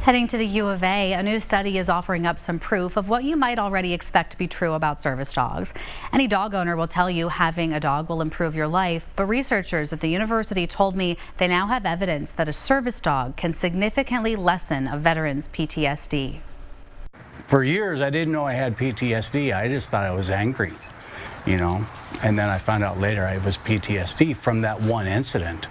Heading to the U of A new study is offering up some proof of what you might already expect to be true about service dogs. Any dog owner will tell you having a dog will improve your life, but researchers at the university told me they now have evidence that a service dog can significantly lessen a veteran's PTSD. For years, I didn't know I had PTSD. I just thought I was angry, and then I found out later it was PTSD from that one incident.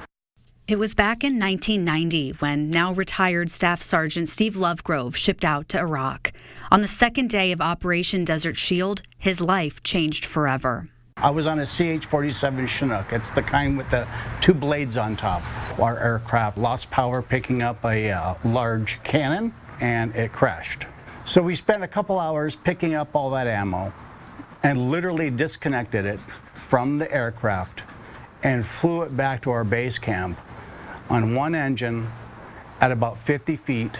It was back in 1990 when now retired Staff Sergeant Steve Lovegrove shipped out to Iraq. On the second day of Operation Desert Shield, his life changed forever. I was on a CH-47 Chinook. It's the kind with the two blades on top. Our aircraft lost power picking up a large cannon, and it crashed. So we spent a couple hours picking up all that ammo and literally disconnected it from the aircraft and flew it back to our base camp on one engine at about 50 feet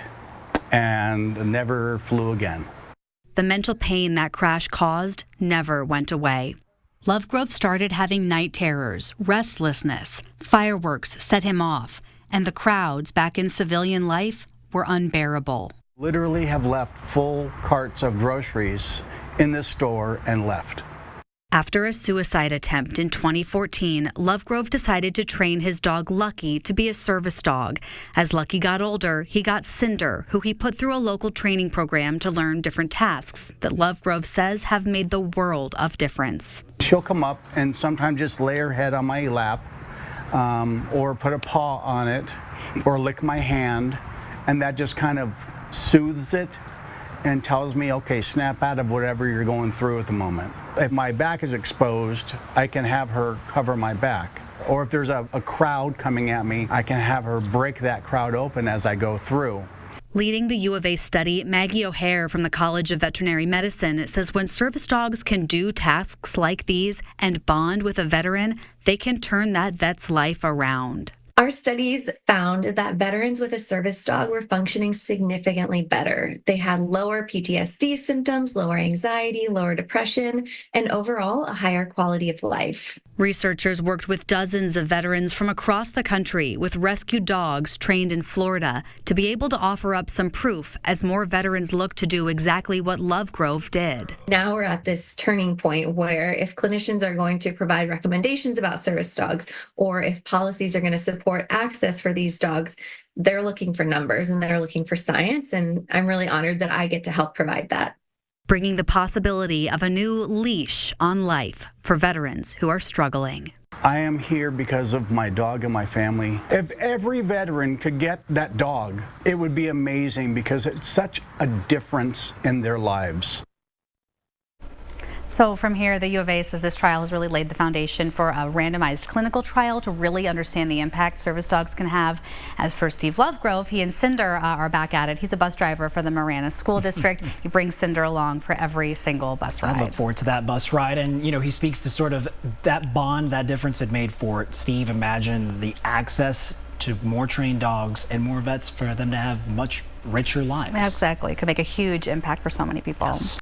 and never flew again. The mental pain that crash caused never went away. Lovegrove started having night terrors, restlessness, fireworks set him off, and the crowds back in civilian life were unbearable. Literally have left full carts of groceries in the store and left. After a suicide attempt in 2014, Lovegrove decided to train his dog Lucky to be a service dog. As Lucky got older, he got Cinder, who he put through a local training program to learn different tasks that Lovegrove says have made the world of difference. She'll come up and sometimes just lay her head on my lap, or put a paw on it, or lick my hand, and that just kind of soothes it and tells me, okay, snap out of whatever you're going through at the moment. If my back is exposed, I can have her cover my back. Or if there's a crowd coming at me, I can have her break that crowd open as I go through. Leading the U of A study, Maggie O'Hare from the College of Veterinary Medicine says when service dogs can do tasks like these and bond with a veteran, they can turn that vet's life around. Our studies found that veterans with a service dog were functioning significantly better. They had lower PTSD symptoms, lower anxiety, lower depression, and overall a higher quality of life. Researchers worked with dozens of veterans from across the country with rescued dogs trained in Florida to be able to offer up some proof as more veterans look to do exactly what Lovegrove did. Now we're at this turning point where if clinicians are going to provide recommendations about service dogs, or if policies are going to support access for these dogs, they're looking for numbers and they're looking for science, and I'm really honored that I get to help provide that. Bringing the possibility of a new leash on life for veterans who are struggling. I am here because of my dog and my family. If every veteran could get that dog, it would be amazing because it's such a difference in their lives. So from here, the U of A says this trial has really laid the foundation for a randomized clinical trial to really understand the impact service dogs can have. As for Steve Lovegrove, he and Cinder are back at it. He's a bus driver for the Marana School District. He brings Cinder along for every single bus ride. I look forward to that bus ride. And, he speaks to sort of that bond, that difference it made for Steve. Imagine the access to more trained dogs and more vets for them to have much richer lives. Exactly. It could make a huge impact for so many people. Yes.